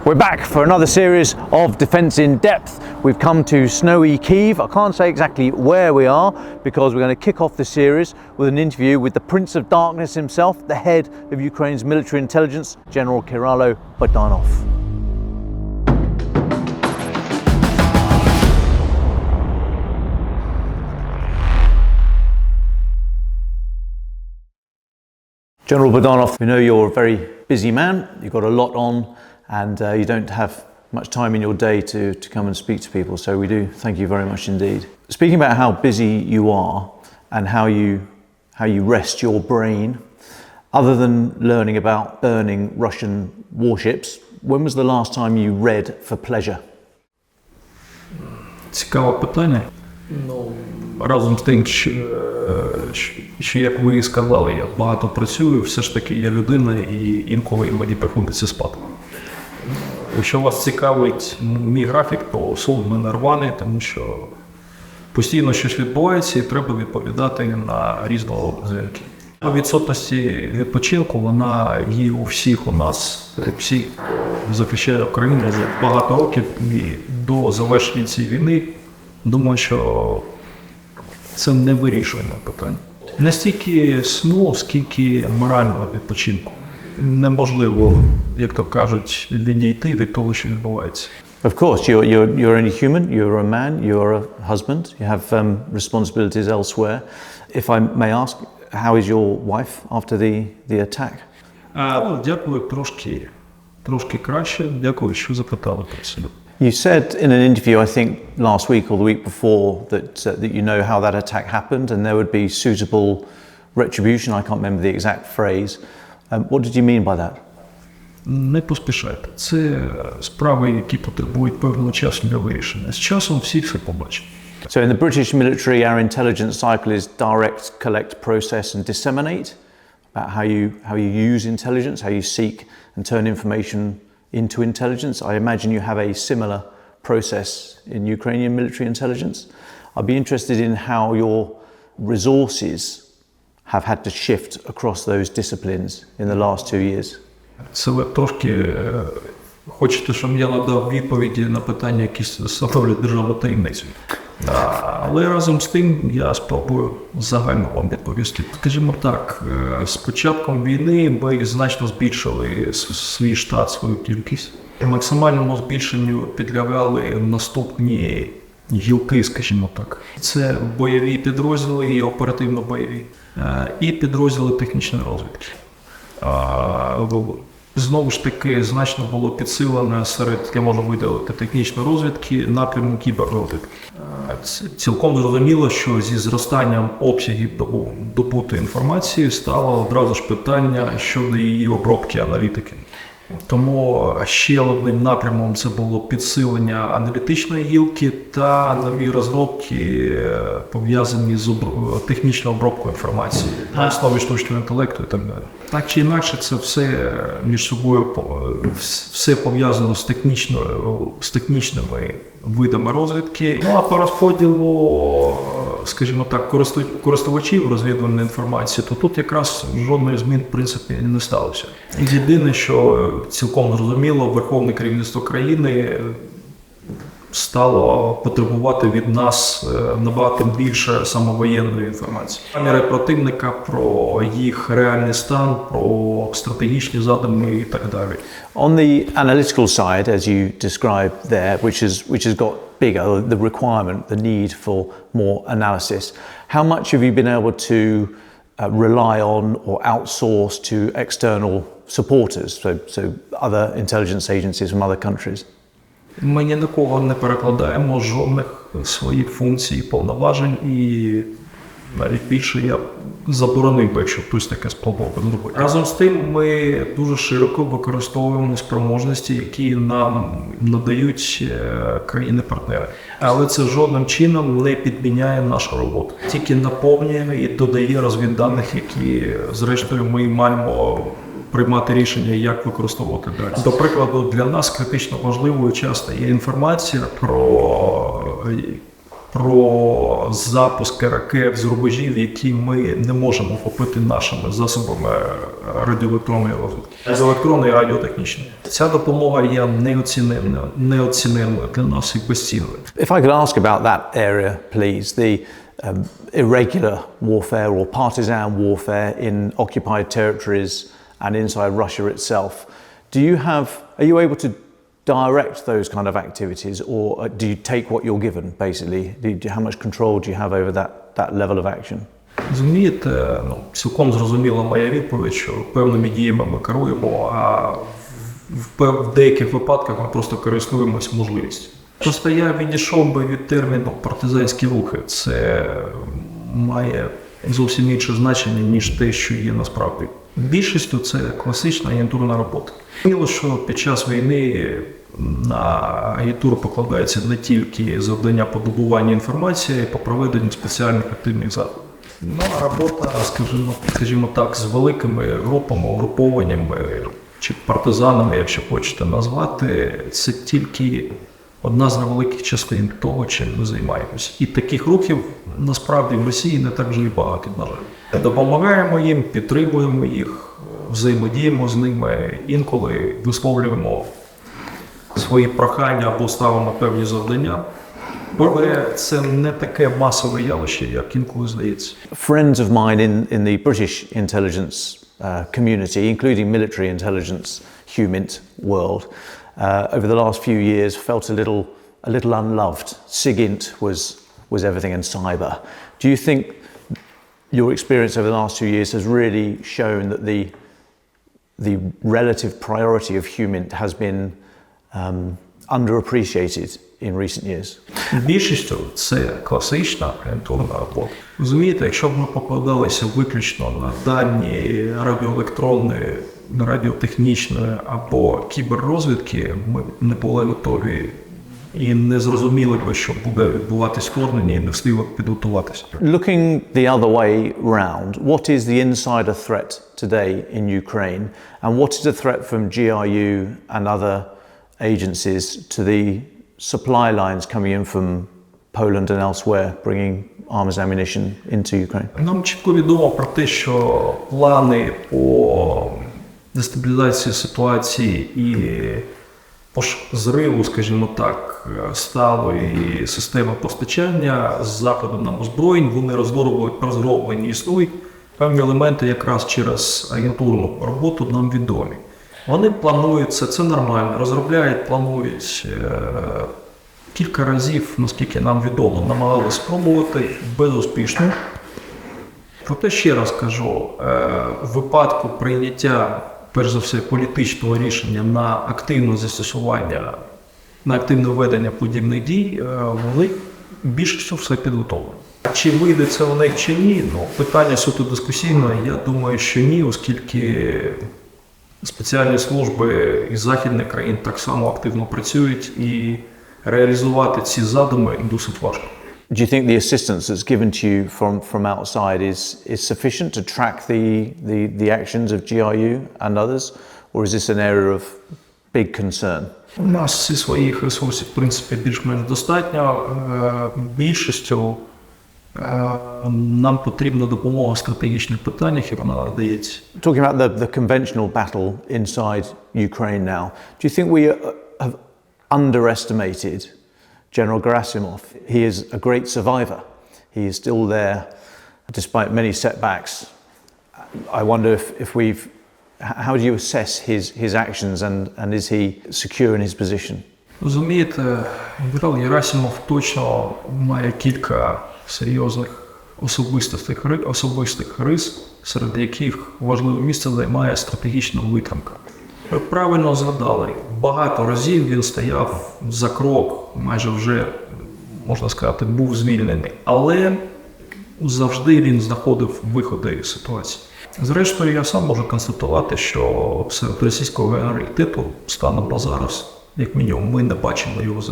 We're back for another series of Defence in Depth. We've come to snowy Kyiv. I can't say exactly where we are because we're going to kick off the series with an interview with the Prince of Darkness himself, the head of Ukraine's military intelligence, General Kyrylo Budanov. General Budanov, we know you're a very busy man. You've got a lot on and you don't have much time in your day to come and speak to people. So we do thank you very much indeed. Speaking about how busy you are and how you rest your brain, other than learning about burning Russian warships, when was the last time you read for pleasure? Цікаве питання. Разом з тим, що як ви сказали, я багато працюю, все ж таки я людина і інколи мені приходиться спати. Якщо вас цікавить мій графік, то сон в мене рваний, тому що постійно щось відбувається і треба відповідати на різного дзвінки. Відсутності відпочинку, вона є у всіх у нас. Всі захищають Україну багато років і до завершення цієї війни, думаю, що це не вирішує питання. Не стільки сну, скільки морального відпочинку. Неможливо, як то кажуть, відійти від того, що відбувається. Of course, you're only human, you're a man, you're a husband, you have responsibilities elsewhere. If I may ask, how is your wife after the attack? Дякую, трошки краще. Дякую, що запитали про це. You said in an interview, I think last week or the week before, that you know how that attack happened and there would be suitable retribution. I can't remember the exact phrase. What did you mean by that? Не поспішайте. Це справи, які потребують певного часу для вирішення. З часом всі все побачать. So in the British military, our intelligence cycle is direct, collect, process and disseminate, about how you use intelligence, how you seek and turn information into intelligence. I imagine you have a similar process in Ukrainian military intelligence. I'd be interested in how your resources have had to shift across those disciplines in the last 2 years. Це ви трошки хочете, щоб я надав відповіді на питання, які становлять державну таємницю. Але разом з тим я спробую загально вам відповісти. Скажімо так, з початком війни ми значно збільшили свій штат, свою кількість. І максимальному збільшенню підлягали наступні гілки, скажімо так. Це бойові підрозділи і оперативно-бойові, і підрозділи технічної розвідки. Знову ж таки, значно було підсилено серед, я можу виділити, технічної розвідки, напряму кіберрозвідки. Цілком зрозуміло, що зі зростанням обсягів добутої інформації стало одразу ж питання щодо її обробки аналітики. Тому ще одним напрямом це було підсилення аналітичної гілки та нові розробки, пов'язані з технічною обробкою інформації на основі штучного інтелекту і так далі. Так чи інакше, це все між собою все пов'язано з технічними видами розвідки. Ну а по розподілу, скажімо так, користувачів розвідувальної інформації, то тут якраз жодної змін в принципі не сталося. Єдине, що цілком зрозуміло, верховне керівництво країни стало потребувати від нас набагато більше самовоєнної інформації. Наміри противника про їх реальний стан, про стратегічні задуми і так далі. On the analytical side, as you described there, which has got bigger, the requirement, the need for more analysis, how much have you been able to rely on or outsource to external supporters, so other intelligence agencies from other countries? Ми ні на кого не перекладаємо жодних своїх функцій і повноважень, і навіть більше я заборонив би, якщо хтось таке спробував зробити. Разом з тим, ми дуже широко використовуємо спроможності, які нам надають країни-партнери. Але це жодним чином не підміняє нашу роботу. Тільки наповнює і додає розвідданих, які, зрештою, ми маємо приймати рішення, як використовувати далі. До прикладу, для нас критично важливою часто є інформація про запуски ракет з рубежів, які ми не можемо охопити нашими засобами радіоелектронної розвідки, з електронної і радіотехнічної. Ця допомога є неоціненною для нас і безцінною. If I could ask about that area, please, the irregular warfare or partisan warfare in occupied territories and inside Russia itself. Are you able to direct those kind of activities, or do you take what you're given, basically? How much control do you have over that level of action? Розумієте, цілком зрозуміла моя відповідь, що певними діями ми керуємо, а в деяких випадках ми просто користуємося можливістю. Просто я відійшов би від терміну партизанські рухи. Це має зовсім інше значення, ніж те, що є насправді. Більшістю це класична агентурна робота. Зрозуміло, що під час війни на агентуру покладається не тільки завдання по добуванню інформації, а й по проведенню спеціальних активних заходів. Робота, скажімо так, з великими групами, угрупованнями чи партизанами, якщо хочете назвати, це тільки одна з невеликих частин того, чим ми займаємося. І таких рухів, насправді, в Росії не так вже і багато, на жаль. Допомагаємо їм, підтримуємо їх, взаємодіємо з ними, інколи висловлюємо свої прохання або ставимо певні завдання. Але це не таке масове явище, як інколи здається. Friends of mine in the British intelligence community, including military intelligence, HUMINT world, over the last few years felt a little unloved. SIGINT was everything and cyber. Do you think your experience over the last 2 years has really shown that the relative priority of HUMINT has been underappreciated in recent years? Більшістю це класична агентурна робота. Розумієте, якщо б ми покладалися виключно на дані радіоелектронної, радіотехнічної або кіберрозвідки, ми б не були готові і не зрозуміли б, що буде відбуватись вторгнення, і не встигли б підготуватися. Looking the other way round, what is the insider threat today in Ukraine, and what is the threat from GRU and other agencies to the supply lines coming in from Poland and elsewhere, bringing arms and ammunition into Ukraine? Нам чітко відомо про те, що плани по дестабілізації ситуації і по зриву, скажімо так, сталої системи постачання з заходу нам озброєнь, вони розроблені, існують. Певні елементи якраз через агентурну роботу нам відомі. Вони планують це нормально, розробляють, планують. Кілька разів, наскільки нам відомо, намагалися спробувати безуспішно. Проте ще раз кажу, в випадку прийняття, перш за все, політичного рішення на активне застосування, на активне ведення подібних дій, вони більшістю все підготовлено. Чи вийде це у них чи ні? Питання суто дискусійне, я думаю, що ні, оскільки спеціальні служби із західних країн так само активно працюють і реалізувати ці задуми досить важко. Do you think the assistance that's given to you from outside is sufficient to track the actions of GRU and others, or is this an area of big concern? У нас всі своїх ресурсів, в принципі, більш-менш достатньо. Більшістю нам потрібна допомога в стратегічних питаннях, і вона надається. Talking about the conventional battle inside Ukraine now, do you think we have underestimated General Gerasimov? He is a great survivor. He is still there despite many setbacks. I wonder if we've... How do you assess his actions and is he secure in his position? Розумієте, генерал Герасимов точно має кілька серйозних особистих рис, серед яких важливе місце займає стратегічна витримка. Ви правильно згадали, багато разів він стояв за крок, майже вже, можна сказати, був звільнений. Але завжди він знаходив виходи із ситуації. Зрештою, я сам можу констатувати, що серед російського генералітету станом на зараз, як мінімум, ми не бачимо його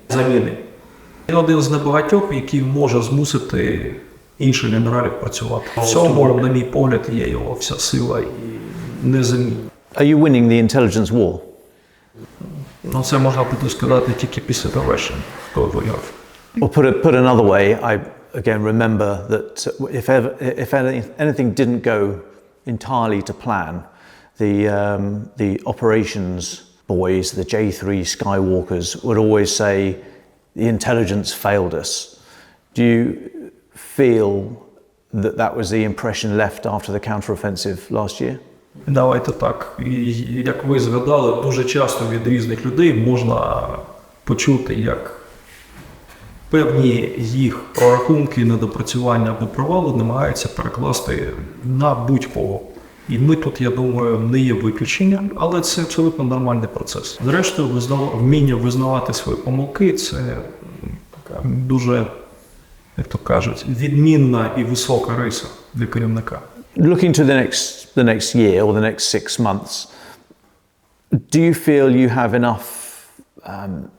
заміни. Він один з небагатьох, який може змусити інших генералів працювати. В цьому, на мій погляд, є його вся сила і незамінна. Are you winning the intelligence war? Це можна буде сказати тільки після завершення того війни. Or put another way, I again remember that if anything didn't go entirely to plan, the operations boys, the J3 Skywalkers, would always say, the intelligence failed us. Do you feel that that was the impression left after the counteroffensive last year? Давайте так. І, як ви згадали, дуже часто від різних людей можна почути, як певні їх прорахунки, недопрацювання або провали намагаються перекласти на будь-кого. І ми тут, я думаю, не є виключенням, але це абсолютно нормальний процес. Зрештою, вміння визнавати свої помилки – це така дуже, як то кажуть, відмінна і висока риса для керівника. Looking to the next year or the next 6 months, do you feel you have enough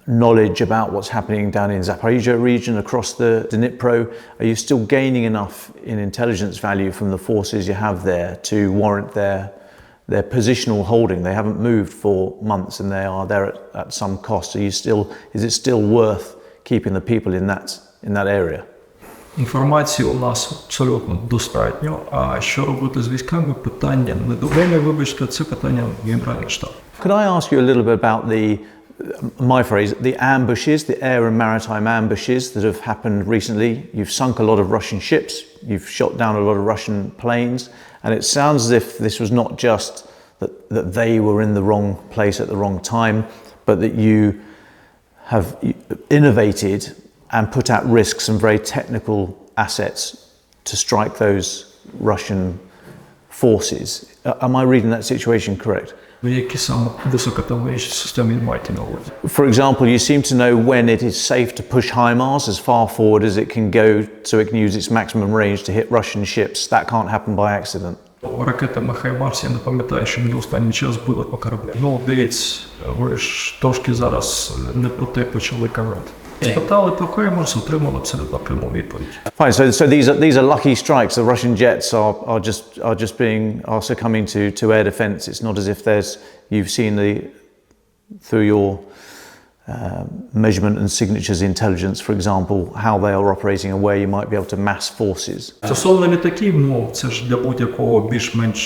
knowledge about what's happening down in Zaporizhzhia region across the Dnipro? Are you still gaining enough in intelligence value from the forces you have there to warrant their positional holding? They haven't moved for months and they are there at some cost. Is it still worth keeping the people in that area? Інформації у нас абсолютно достатньо, а що робити з військами – питання не до мене, вибачте, це питання Генерального штабу. Could I ask you a little bit about my phrase, the ambushes, the air and maritime ambushes that have happened recently? You've sunk a lot of Russian ships, you've shot down a lot of Russian planes, and it sounds as if this was not just that they were in the wrong place at the wrong time, but that you have innovated and put at risk some very technical assets to strike those Russian forces. Am I reading that situation correct? Які саме високотехнологічні системи маєте на увазі? For example, you seem to know when it is safe to push HIMARS as far forward as it can go so it can use its maximum range to hit Russian ships. That can't happen by accident. Ракетами HIMARS я не пам'ятаю, що мені останній час били по кораблях. Ну, дивіться, ви ж трошки зараз не про те почали казати. Спитали про HIMARS, отримали абсолютно пряму відповідь. Fine. So these are lucky strikes. The Russian jets are succumbing to air defence. It's not as if you've seen through your measurement and signatures intelligence, for example, how they are operating and where you might be able to mass forces. Стосовно літаків, ну це ж для будь-якого більш-менш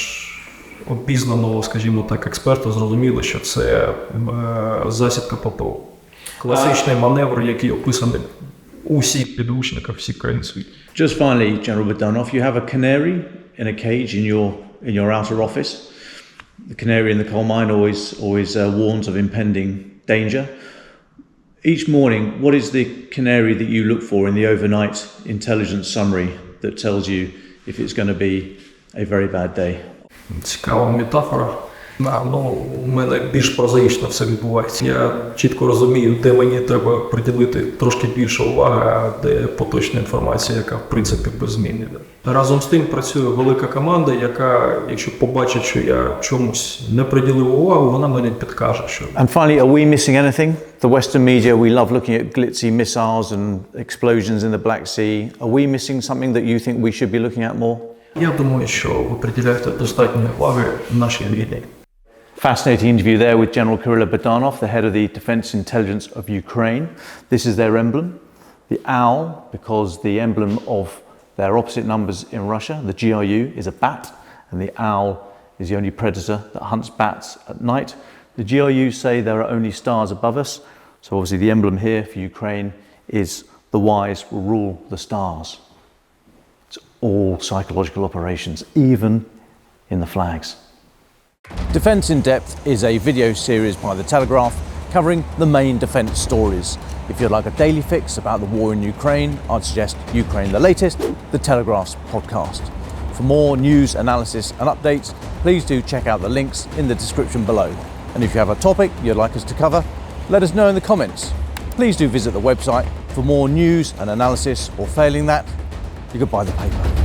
обізнаного, скажімо так, експерта зрозуміло, що це засідка ППО. Класичний маневр, який описаний у всіх підручниках всіх країн світу. Just finally, General Budanov, you have a canary in a cage in your outer office. The canary in the coal mine always warns of impending danger. Each morning, what is the canary that you look for in the overnight intelligence summary that tells you if it's going to be a very bad day? Цікава метафора. У мене більш прозаїчно все відбувається. Я чітко розумію, де мені треба приділити трошки більше уваги, а де поточна інформація, яка в принципі беззмінна. Разом з тим працює велика команда, яка, якщо побачить, що я чомусь не приділив увагу, вона мені підкаже, що. And finally, are we missing anything? The Western media, we love looking at glitzy missiles and explosions in the Black Sea. Are we missing something that you think we should be looking at more? Я думаю, що ви приділяєте достатньо уваги нашій війні. Fascinating interview there with General Kyrylo Budanov, the head of the Defense Intelligence of Ukraine. This is their emblem, the owl, because the emblem of their opposite numbers in Russia, the GRU, is a bat, and the owl is the only predator that hunts bats at night. The GRU say there are only stars above us, so obviously the emblem here for Ukraine is the wise will rule the stars. It's all psychological operations, even in the flags. Defence in Depth is a video series by the Telegraph covering the main defence stories. If you'd like a daily fix about the war in Ukraine, I'd suggest Ukraine the Latest, the Telegraph's podcast. For more news, analysis and updates, please do check out the links in the description below. And if you have a topic you'd like us to cover, let us know in the comments. Please do visit the website for more news and analysis, or failing that, you could buy the paper.